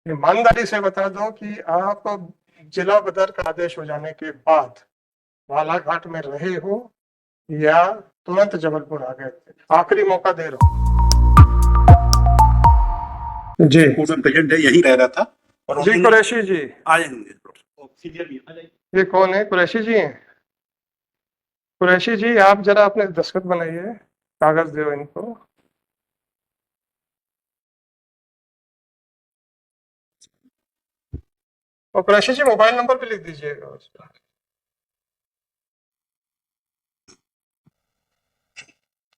ईमानदारी से बता दो कि आप जिला बदर का आदेश हो जाने के बाद बालाघाट में रहे हो या तुरंत जबलपुर आ गए थे। आखिरी मौका दे रहा हूँ। जी प्रेजेंट है, यही रह रहा था। और जी कुरैशी जी, आ जाएंगे। ये कौन है? कुरैशी जी हैं? कुरैशी जी, आप जरा अपने दस्तखत बनाइए, कागज दो इनको। और कुरैशी जी मोबाइल नंबर भी लिख दीजिएगा उसका।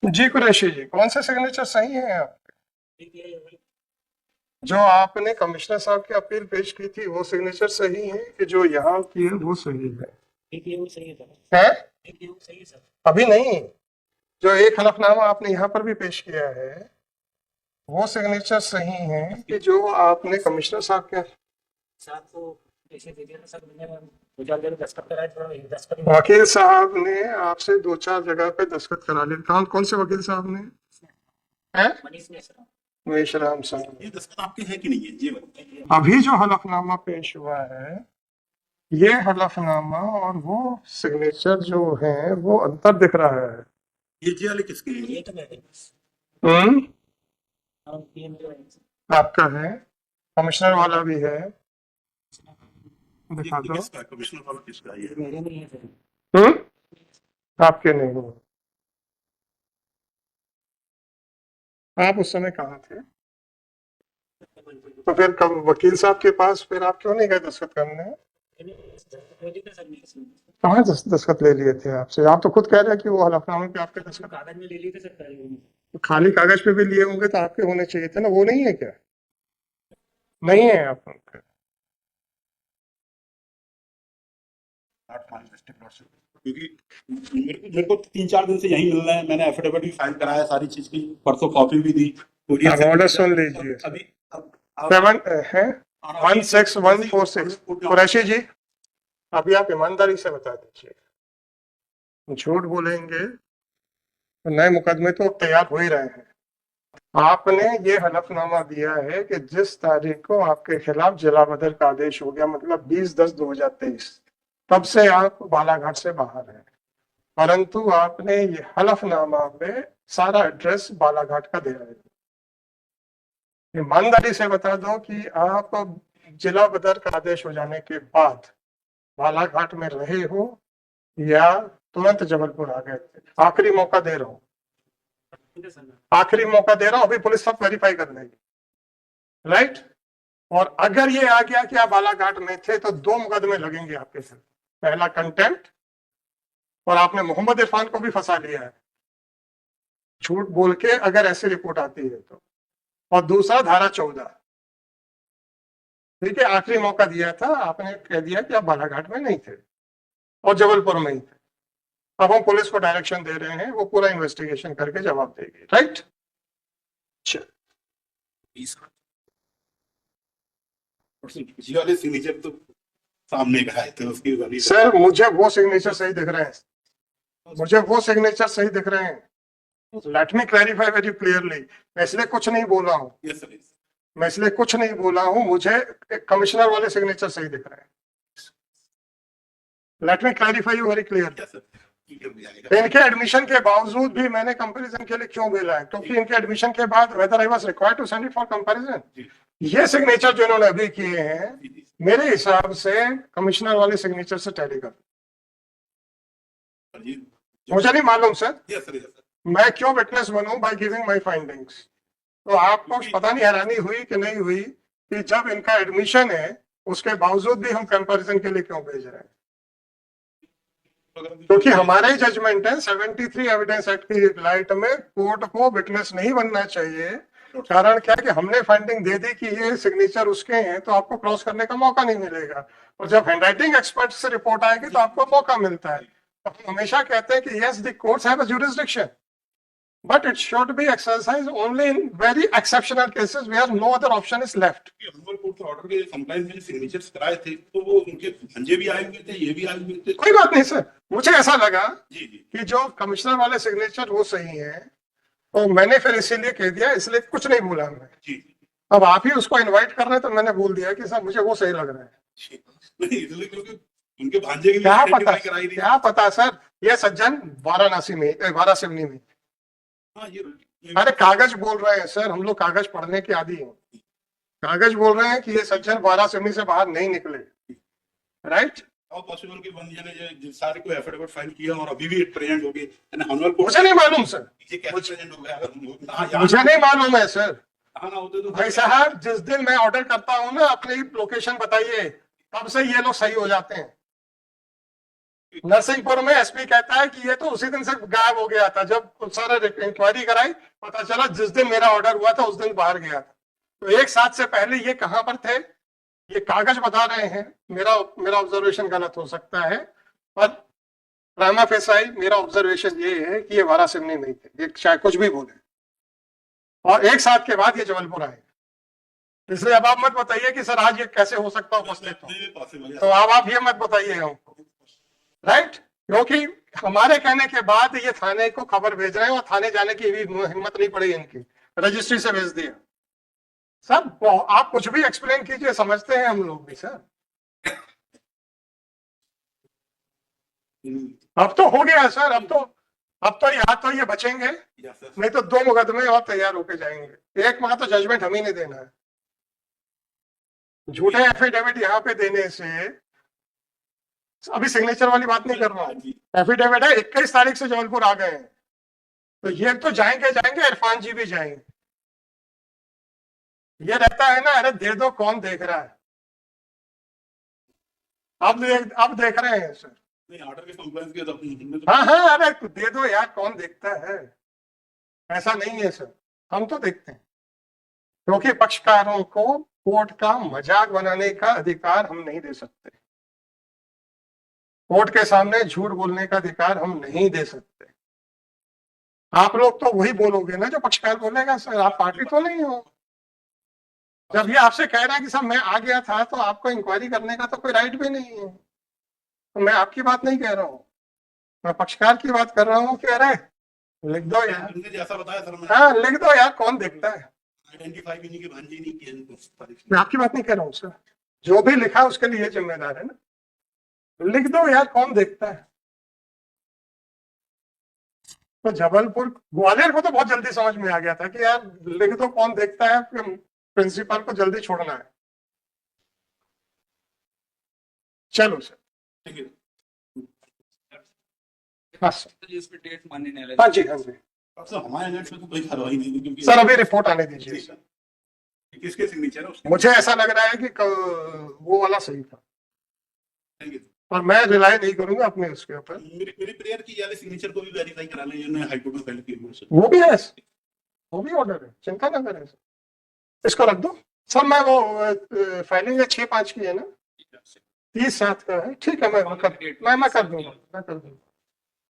जी कुरैशी जी, कौन सा सिग्नेचर सही है आपके? जो आपने कमिश्नर साहब की अपील पेश की थी वो सिग्नेचर सही है कि जो यहाँ की है वो सही है? हैं? अभी नहीं, जो एक हलफनामा आपने यहाँ पर भी पेश किया है वो सिग्नेचर सही है कि जो आपने कमिश्नर साहब के वकील साहब ने आपसे 2-4 जगह पे दस्तखत करा लिए? कौन कौन से वकील साहब ने? हैं? मेशराम साहब। ये दस्तखत आपके है कि नहीं है? जी बताइए। अभी जो हलफनामा पेश हुआ है ये हलफनामा और वो सिग्नेचर जो है वो अंतर दिख रहा है। ये जी वाले किसके हैं? आपका है, कमिश्नर वाला भी है, दिखा दो। किसका कमिश्नर वाला किसका है? आपके नहीं हो। आप उस समय कहाँ थे? तो फिर कब वकील साहब के पास फिर आप क्यों नहीं गए दस्तखत करने? कहाँ दस्तखत ले लिए थे आपसे? आप तो खुद कह रहे हैं कि वो हलफनामे पे आपके दस्तखत कागज में ले लिए थे सर। तो खाली कागज पे भी लिए होंगे तो आपके होने चाहिए थे ना, वो नहीं है क्या? नहीं है आप? क्योंकि मेरे को 3-4 दिन से यही मिल रहा है। मैंने एफिडेविट भी फाइल कराया, सारी चीज की, परसों कॉपी भी दी। ऑर्डर सुन लीजिए। अभी 16146 कुरैशी जी, अभी आप ईमानदारी से बता दीजिए, झूठ बोलेंगे तो नए मुकदमे तो तैयार हो ही रहे हैं। आपने ये हलफनामा दिया है कि जिस तारीख को आपके खिलाफ जिला बदर का आदेश हो गया, मतलब 20/10/2023, तब से आप बालाघाट से बाहर हैं, परंतु आपने ये हलफनामा पे सारा एड्रेस बालाघाट का दे रहे हैं। ईमानदारी से बता दो कि आप जिला बदर का आदेश हो जाने के बाद बालाघाट में रहे हो या तुरंत जबलपुर आ गए थे। आखिरी मौका दे रहा हूँ, आखिरी मौका दे रहा हूँ, अभी पुलिस सब वेरीफाई कर लेगी, राइट? और अगर ये आ गया कि आप बालाघाट में थे तो 2 मुकदमे लगेंगे आपके साथ। पहला कंटेम्प्ट, और आपने मोहम्मद इरफान को भी फंसा लिया है झूठ बोल के अगर ऐसी रिपोर्ट आती है तो, और दूसरा धारा 14। ठीक है, आखिरी मौका दिया था, आपने कह दिया कि आप बालाघाट में नहीं थे और जबलपुर में ही थे। अब हम पुलिस को डायरेक्शन दे रहे हैं, वो पूरा इन्वेस्टिगेशन करके जवाब देगी, राइट? जी वाले सिग्नेचर तो सामने का है, तो उसकी वाली सर मुझे वो सिग्नेचर सही दिख रहे हैं, मुझे वो सिग्नेचर सही दिख रहे हैं। Let me clarify very clearly, मैं इसलिए कुछ नहीं बोला हूँ, यस सर, मैं इसलिए कुछ नहीं बोला हूँ, मुझे कमिश्नर वाले सिग्नेचर सही दिख रहे हैं। Let me clarify you very clear. Yes sir. इनके एडमिशन के बावजूद भी मैंने कंपैरिजन के लिए क्यों भेजा है? क्योंकि इनके एडमिशन के बाद whether I was required to send it for comparison. ये सिग्नेचर जो इन्होंने अभी किए हैं मेरे हिसाब से कमिश्नर वाले सिग्नेचर से टैली कर, मुझे नहीं मालूम sir, yes sir, yes sir. मैं क्यों विटनेस बनूं बाय गिविंग माय फाइंडिंग्स। तो आपको पता नहीं हैरानी हुई कि नहीं हुई कि जब इनका एडमिशन है उसके बावजूद भी हम कंपैरिजन के लिए क्यों भेज रहे हैं? क्योंकि हमारा ही जजमेंट है 73 एविडेंस एक्ट की लाइट में कोर्ट को विटनेस नहीं बनना चाहिए। कारण क्या है कि हमने फाइंडिंग दे दी कि ये सिग्नेचर उसके हैं तो आपको क्रॉस करने का मौका नहीं मिलेगा, और जब हैंडराइटिंग एक्सपर्ट से रिपोर्ट आएगी तो आपको मौका मिलता है। तो हम हमेशा कहते हैं कि yes the courts have a jurisdiction but it should be exercised only in very exceptional cases where no other option is left. Humble court के ऑर्डर के समटाइम्स मैंने सिग्नेचर्स कराए थे तो वो उनके भंजे भी आए हुए थे, ये भी आए हुए थे। कोई बात नहीं सर, मुझे ऐसा लगा जी जी कि जो कमिश्नर वाले सिग्नेचर वो सही है, तो मैंने फिर इसीलिए कह दिया, इसलिए कुछ नहीं बोला मैं। जी। अब आप ही उसको इनवाइट कर रहे हैं, तो मैंने बोल दिया कि सर मुझे वो सही लग रहा है। नहीं, इसलिए क्योंकि उनके भांजे की भी क्या पता, identify कराई थी। क्या पता सर, ये सज्जन वाराणसी में, वारासिवनी में। हाँ, ये अरे कागज बोल रहे हैं सर, हम लोग कागज पढ़ने के आदी हैं। कागज बोल रहे हैं कि ये सज्जन वारासिवनी से बाहर नहीं निकले, राइट। हाउ पॉसिबल कि वन जने जो सारे को एफिडेविट फाइल किया और अभी भी प्रेजेंट हो गए, यानी हनवल को मुझे नहीं मालूम सर, ये कैसे प्रेजेंट हो गया? अगर यहाँ मुझे नहीं मालूम है सर। ना होते तो भाई साहब, जिस दिन मैं ऑर्डर करता हूँ ना, अपनी लोकेशन बताइए, तब से ये लोग सही हो जाते हैं। नरसिंहपुर में एसपी कहता है कि ये तो उसी दिन से गायब हो गया था, जब सारा इंक्वायरी कराई, पता चला जिस दिन मेरा ऑर्डर हुआ था उस दिन बाहर गया था। तो एक साथ से पहले ये कहां पर थे? ये कागज बता रहे हैं। मेरा ऑब्जर्वेशन गलत हो सकता है, पर प्राइमा फेसाई मेरा ऑब्जर्वेशन ये है कि ये वारासिवनी नहीं थे, ये चाहे कुछ भी बोले, और एक साथ के बाद ये जबलपुर आए। इसलिए अब आप मत बताइए कि सर आज ये कैसे हो सकता है उपस्थित हो, तो अब आप ये मत बताइए हमको, राइट। क्योंकि हमारे कहने के बाद ये थाने को खबर भेज रहे हैं, और थाने जाने की भी हिम्मत नहीं पड़ी इनकी, रजिस्ट्री से भेज दिया। सर आप कुछ भी एक्सप्लेन कीजिए, समझते हैं हम लोग भी सर। अब तो हो गया सर, अब तो यहाँ तो ये बचेंगे, नहीं तो 2 मुकदमे और तैयार होके जाएंगे। एक माह तो जजमेंट हम ही नहीं देना है। झूठे एफिडेविट यहाँ पे देने से, अभी सिग्नेचर वाली बात नहीं कर रहा हूँ, एफिडेविट है 21 तारीख से जबलपुर आ गए हैं, तो ये तो जाएंगे, इरफान जी भी जाएंगे। ये रहता है ना, अरे दे दो, कौन देख रहा है। अब देख रहे हैं सर। नहीं, ऑर्डर के कंप्लेंट के तो हाँ हाँ, अरे दे दो यार, कौन देखता है। ऐसा नहीं है सर, हम तो देखते हैं, क्योंकि पक्षकारों को कोर्ट का मजाक बनाने का अधिकार हम नहीं दे सकते, कोर्ट के सामने झूठ बोलने का अधिकार हम नहीं दे सकते। आप लोग तो वही बोलोगे ना जो पक्षकार बोलेगा सर, आप पार्टी तो नहीं हो। जब ये आपसे कह रहा है कि सर मैं आ गया था, तो आपको इंक्वायरी करने का तो कोई राइट भी नहीं है। तो मैं आपकी बात नहीं कह रहा हूँ, मैं पक्षकार की बात कर रहा हूँ कि अरे लिख दो यार। जैसा बताया सर, हाँ लिख दो यार, कौन देखता है। आइडेंटिफाई भी नहीं कि भांजे नहीं किया। मैं आपकी बात नहीं कह रहा हूँ सर, जो भी लिखा उसके लिए जिम्मेदार है ना, लिख दो यार, कौन देखता है। तो जबलपुर, ग्वालियर को तो बहुत जल्दी समझ में आ गया था कि यार लिख दो, कौन देखता है, प्रिंसिपल को जल्दी छोड़ना है। चलो सर, ठीक है। हाँ सर, इस पे डेट मानने नहीं हाँ जी, हाँ जी सर हमारे एजेंट में तो कोई कार्रवाई नहीं हुई, क्योंकि सर, अभी रिपोर्ट आने दीजिए सर। किसके सिग्नेचर है उसके? मुझे ऐसा लग रहा है कि वो वाला सही था, थैंक यू। और मैं रिलाई नहीं करूंगा अपने उसके ऊपर। मेरी प्रेयर की यार सिग्नेचर को भी वेरीफाई करा लें, जिन्होंने हाई कोर्ट में फाइल की है। वो भी है, वो भी ऑर्डर है, चिंता ना करें सर, इसको रख दो सर। मैं वो फाइलिंग 6/5 की है ना, 30/7 का है, ठीक है, मैं कर दूंगा।